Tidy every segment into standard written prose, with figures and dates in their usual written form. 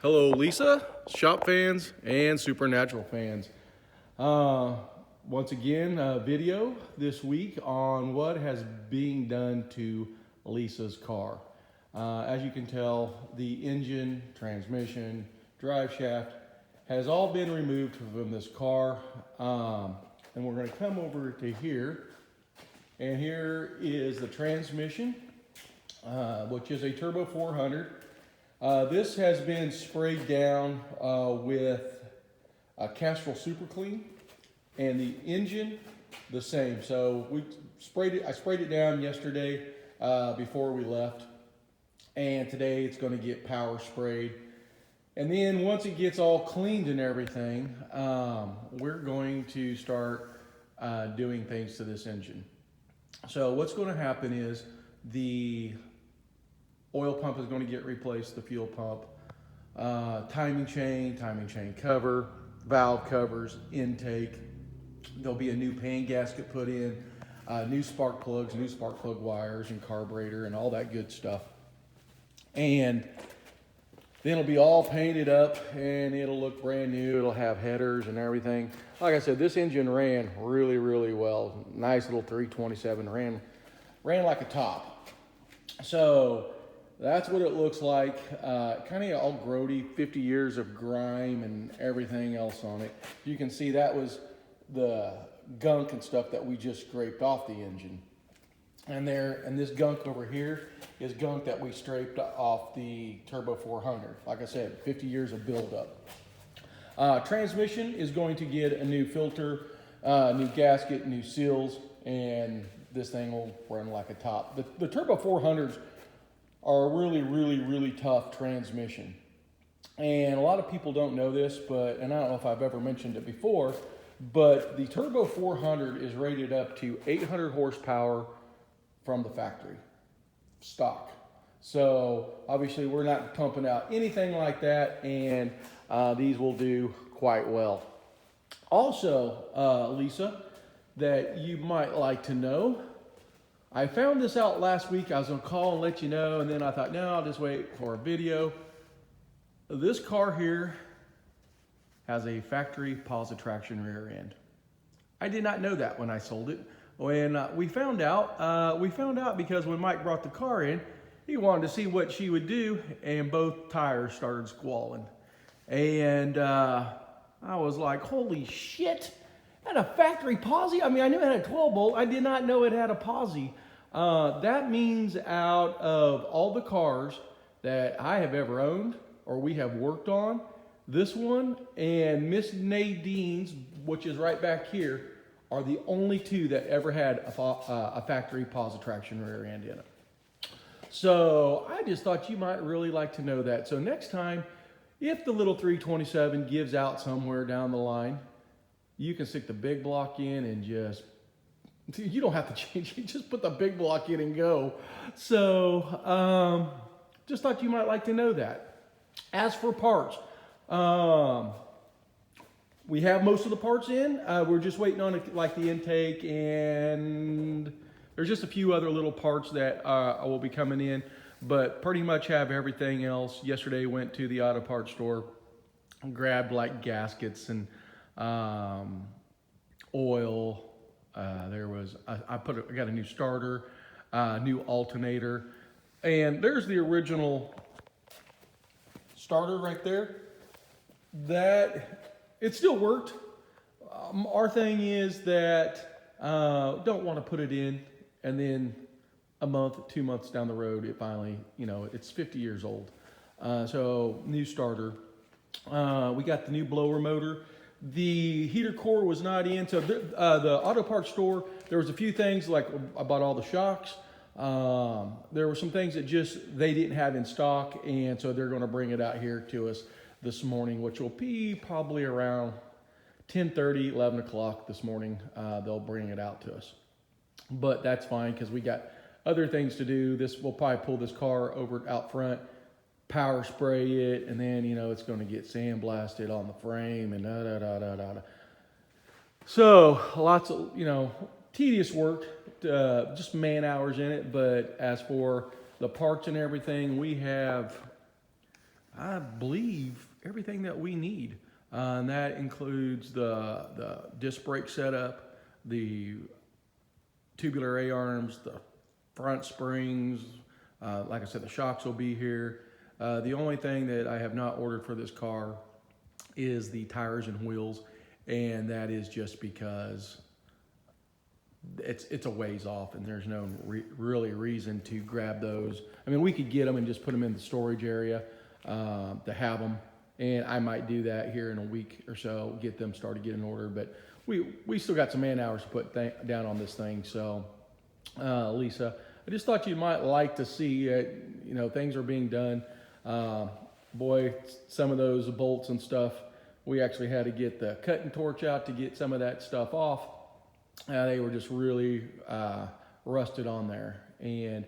Hello, Lisa, shop fans, and Supernatural fans. Once again, a video this week on what has been done to Lisa's car. As you can tell, the engine, transmission, drive shaft has all been removed from this car. And we're going to come over to here. And here is the transmission, which is a Turbo 400. This has been sprayed down with Castrol Super Clean, and the engine the same. So I sprayed it down yesterday before we left, and today it's going to get power sprayed. And then once it gets all cleaned and everything, we're going to start doing things to this engine. So what's going to happen is the oil pump is going to get replaced, the fuel pump, timing chain cover, valve covers, intake. There'll be a new pan gasket put in, new spark plugs, new spark plug wires and carburetor and all that good stuff. And then it'll be all painted up and it'll look brand new. It'll have headers and everything. Like I said, this engine ran really, really well. Nice little 327, ran like a top. So that's what it looks like. Kind of all grody, 50 years of grime and everything else on it. You can see that was the gunk and stuff that we just scraped off the engine. And this gunk over here is gunk that we scraped off the Turbo 400. Like I said, 50 years of buildup. Transmission is going to get a new filter, new gasket, new seals, and this thing will run like a top. The Turbo 400s are a really, really, really tough transmission. And a lot of people don't know this, and I don't know if I've ever mentioned it before, but the Turbo 400 is rated up to 800 horsepower from the factory, stock. So obviously we're not pumping out anything like that, and these will do quite well. Also, Lisa, that you might like to know, I found this out last week. I was going to call and let you know, and then I thought, no, I'll just wait for a video. This car here has a factory positive traction rear end. I did not know that when I sold it. When we found out because when Mike brought the car in, he wanted to see what she would do, and both tires started squalling. And I was like, holy shit, had a factory posi? I mean, I knew it had a 12 bolt. I did not know it had a posi. That means out of all the cars that I have ever owned or we have worked on, this one and Miss Nadine's, which is right back here, are the only two that ever had a factory positive traction rear end in it. So I just thought you might really like to know that. So next time, if the little 327 gives out somewhere down the line, you can stick the big block in and you don't have to change it, just put the big block in and go. So just thought you might like to know that. As for parts, we have most of the parts in. We're just waiting on like the intake, and there's just a few other little parts that will be coming in, but pretty much have everything else. Yesterday went to the auto parts store, grabbed like gaskets and oil. I got a new starter, new alternator, and there's the original starter right there. That it still worked. Our thing is that don't want to put it in and then a month, 2 months down the road, it finally, it's 50 years old. So new starter. We got the new blower motor. The heater core was not in. So the auto parts store, there was a few things, like I bought all the shocks. There were some things that they didn't have in stock, and so they're going to bring it out here to us this morning, which will be probably around 10:30, 11 o'clock this morning. They'll bring it out to us. But that's fine because we got other things to do. We'll probably pull this car over out front, power spray it, and then, it's going to get sandblasted on the frame and da-da-da-da-da. So lots of, tedious work, just man hours in it. But as for the parts and everything, we have I believe, everything that we need. And that includes the disc brake setup, the tubular A-arms, the front springs. Like I said, the shocks will be here. The only thing that I have not ordered for this car is the tires and wheels, and that is just because it's a ways off, and there's no really reason to grab those. I mean, we could get them and just put them in the storage area to have them, and I might do that here in a week or so, get them started getting ordered. But we still got some man hours to put down on this thing. So, Lisa, I just thought you might like to see things are being done. Boy, some of those bolts and stuff, we actually had to get the cutting torch out to get some of that stuff off. They were just really rusted on there. And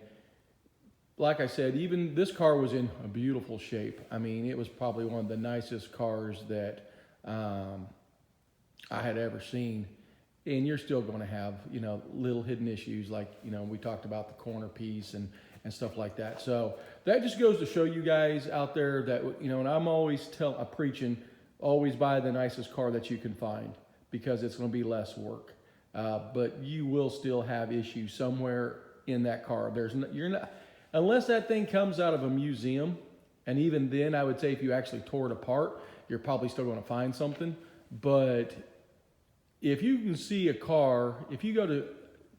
like I said, even this car was in a beautiful shape. I mean, it was probably one of the nicest cars that I had ever seen. And you're still going to have, little hidden issues like, we talked about the corner piece and stuff like that. So that just goes to show you guys out there that, and I'm always preaching, always buy the nicest car that you can find, because it's going to be less work. But you will still have issues somewhere in that car. You're not, unless that thing comes out of a museum, and even then I would say if you actually tore it apart, you're probably still going to find something. But if you can see a car, if you go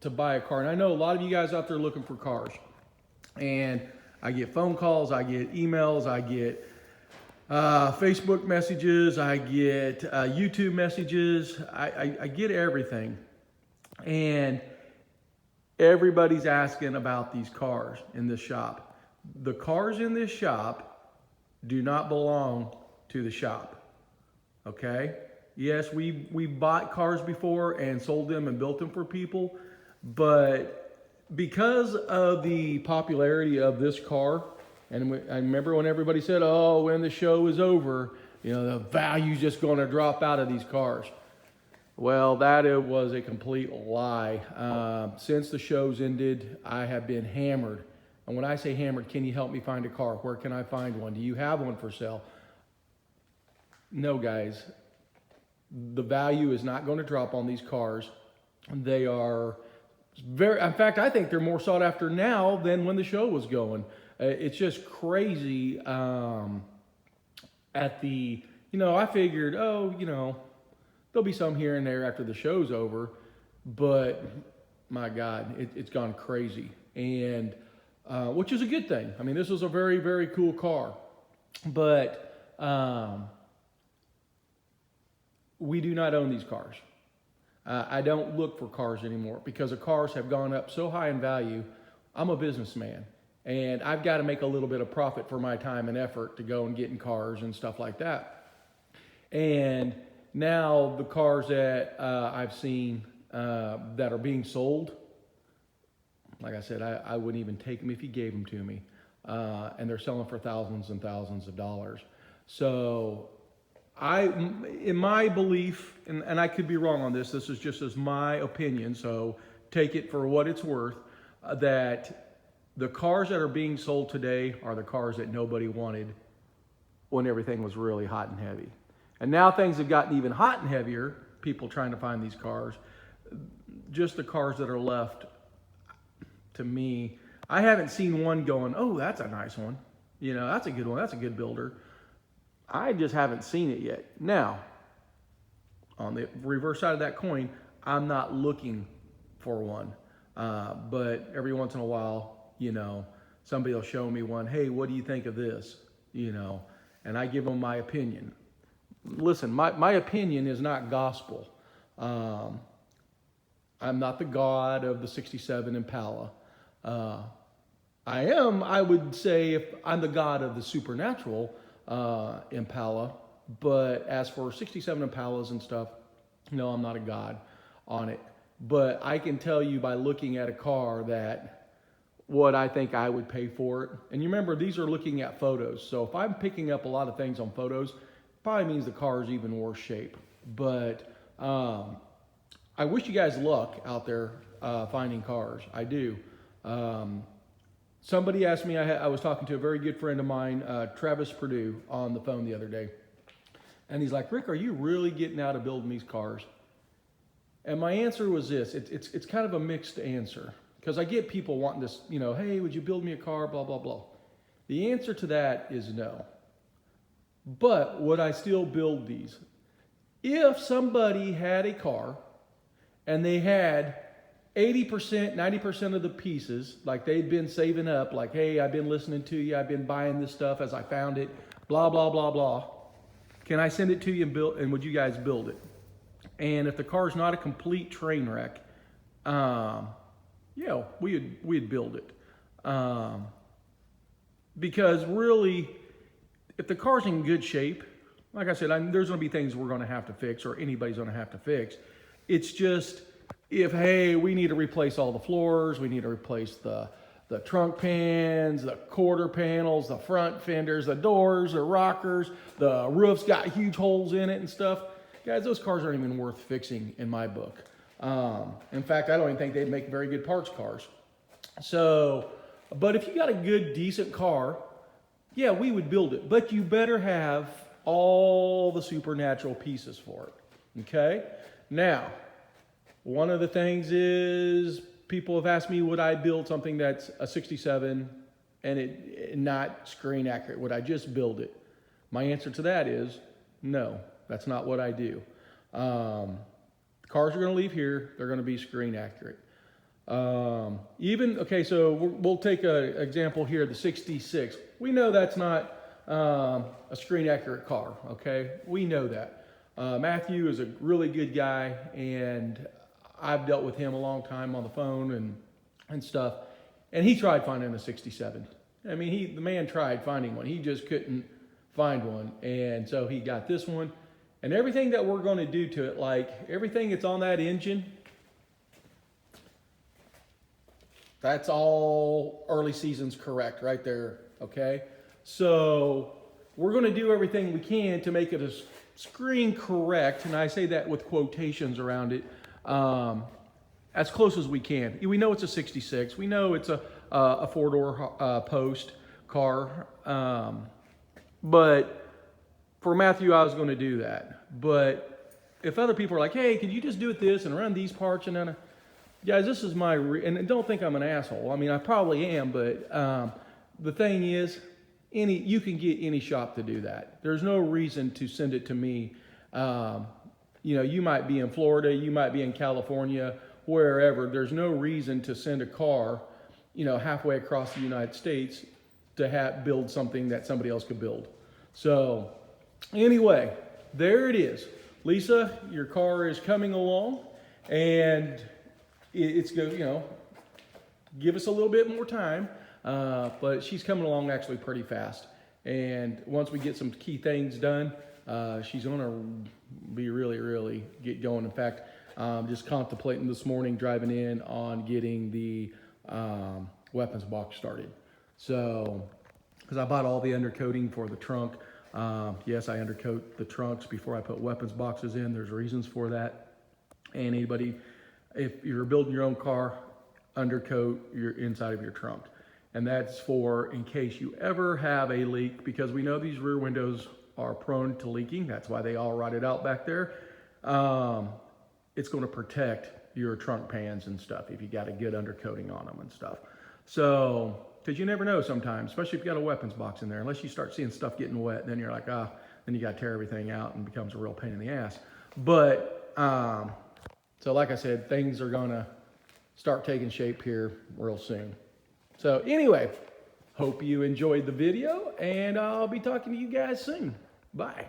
to buy a car, and I know a lot of you guys out there looking for cars, and I get phone calls, I get emails, I get Facebook messages, I get YouTube messages, I get everything. And everybody's asking about these cars in this shop. The cars in this shop do not belong to the shop, okay? Yes, we bought cars before and sold them and built them for people, but because of the popularity of this car, and I remember when everybody said, oh, when the show is over, the value's just going to drop out of these cars. Well, it was a complete lie. Since the show's ended, I have been hammered. And when I say hammered, can you help me find a car? Where can I find one? Do you have one for sale? No, guys. The value is not going to drop on these cars. They are in fact, I think they're more sought after now than when the show was going. It's just crazy. I figured, there'll be some here and there after the show's over, but my God, it's gone crazy. And, which is a good thing. I mean, this was a very, very cool car, but, we do not own these cars. I don't look for cars anymore because the cars have gone up so high in value. I'm a businessman, and I've got to make a little bit of profit for my time and effort to go and get in cars and stuff like that. And now the cars that I've seen that are being sold, like I said, I wouldn't even take them if you gave them to me. And they're selling for thousands and thousands of dollars. So in my belief, and I could be wrong on this is just as my opinion, so take it for what it's worth, that the cars that are being sold today are the cars that nobody wanted when everything was really hot and heavy. And now things have gotten even hot and heavier, people trying to find these cars. Just the cars that are left, to me, I haven't seen one going, oh, that's a nice one. That's a good one. That's a good builder. I just haven't seen it yet. Now, on the reverse side of that coin, I'm not looking for one. But every once in a while, somebody will show me one. Hey, what do you think of this? And I give them my opinion. Listen, my opinion is not gospel. I'm not the God of the 67 Impala. I would say, if I'm the God of the supernatural Impala, but as for 67 Impalas and stuff, no, I'm not a god on it. But I can tell you by looking at a car that what I think I would pay for it. And you remember, these are looking at photos. So if I'm picking up a lot of things on photos, probably means the car is even worse shape. But I wish you guys luck out there finding cars. I do. Somebody asked me, I was talking to a very good friend of mine, Travis Purdue, on the phone the other day. And he's like, Rick, are you really getting out of building these cars? And my answer was this. It's kind of a mixed answer. Because I get people wanting this, you know, hey, would you build me a car, blah, blah, blah. The answer to that is no. But would I still build these? If somebody had a car and they had 80%, 90% of the pieces, like they'd been saving up, like, hey, I've been listening to you, I've been buying this stuff as I found it, blah, blah, blah, blah. Can I send it to you and would you guys build it? And if the car's not a complete train wreck, yeah, we'd build it. Because really, if the car's in good shape, like I said, there's going to be things we're going to have to fix, or anybody's going to have to fix. It's just, if, hey, we need to replace all the floors, we need to replace the trunk pans, the quarter panels, the front fenders, the doors, the rockers, the roof's got huge holes in it and stuff. Guys, those cars aren't even worth fixing in my book. In fact, I don't even think they'd make very good parts cars. So, but if you got a good, decent car, yeah, we would build it. But you better have all the supernatural pieces for it. Okay? Now, one of the things is people have asked me, would I build something that's a 67 and it not screen accurate? Would I just build it? My answer to that is no. That's not what I do. Cars are going to leave here. They're going to be screen accurate. Okay, so we'll take an example here, the 66. We know that's not a screen accurate car, okay? We know that. Matthew is a really good guy, and I've dealt with him a long time on the phone and stuff, and he tried finding a 67. I mean, the man tried finding one. He just couldn't find one, and so he got this one. And everything that we're going to do to it, like everything that's on that engine, that's all early seasons correct right there, okay? So we're going to do everything we can to make it as screen correct, and I say that with quotations around it, as close as we can. We know it's a 66. We know it's a four-door post car, but for Matthew, I was going to do that. But if other people are like, hey, could you just do it this and run these parts? And then, guys, this is and don't think I'm an asshole. I mean, I probably am, but the thing is, you can get any shop to do that. There's no reason to send it to me. You might be in Florida, you might be in California, wherever. There's no reason to send a car, halfway across the United States to build something that somebody else could build. So anyway, there it is. Lisa, your car is coming along, and it's going, give us a little bit more time, but she's coming along actually pretty fast. And once we get some key things done, she's going to be really, really get going. In fact, just contemplating this morning, driving in on getting the weapons box started. So, because I bought all the undercoating for the trunk. Yes, I undercoat the trunks before I put weapons boxes in. There's reasons for that. And anybody, if you're building your own car, undercoat your inside of your trunk. And that's for in case you ever have a leak, because we know these rear windows are prone to leaking. That's why they all rotted out back there. It's going to protect your trunk pans and stuff if you got a good undercoating on them and stuff. So, because you never know sometimes, especially if you got a weapons box in there, unless you start seeing stuff getting wet, then you're like, then you got to tear everything out and it becomes a real pain in the ass. But, so like I said, things are going to start taking shape here real soon. So anyway, hope you enjoyed the video, and I'll be talking to you guys soon. Bye.